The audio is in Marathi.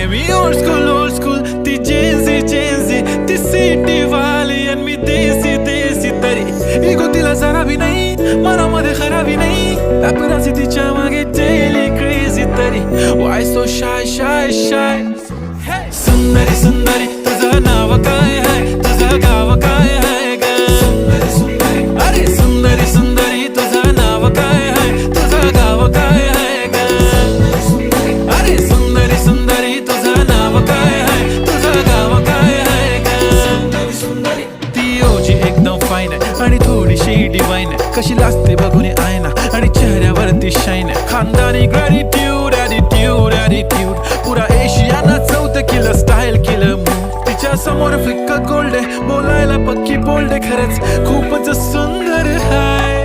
मी ओल्ड स्कूल ती जेन्सी ती सिटी वाली आणि मी देसी तरी इगो तिला जरा भी नाही मनामध्ये खराबी नाही पॅपराझी तिच्या मागे डेली क्रेझी तरी वाय सो शाय सुंदरी तुझं नाव काय आहे तुझं गाव काय आहे ग अरे सुंदरी तुझं नाव काय आहे तुझं गाव काय आहे ग अरे सुंदरी तुझं नाव काय आहे तुझं गाव काय आहे ग ती ओजी एकदम फाईन आहे आणि थोडीशी डिवाइन आहे कशी लाजते बघून आयना आणि चेहऱ्यावरती शाईन आहे खानदानी ग्रॅटिट्यूड ॲटिट्यूड पुरा एशियाना चौथं केलं स्टाईल केलं तिच्या समोर फिक्का गोल्ड आहे बोलायला पक्की बोल्ड आहे खरंच खूपच सुंदर आहे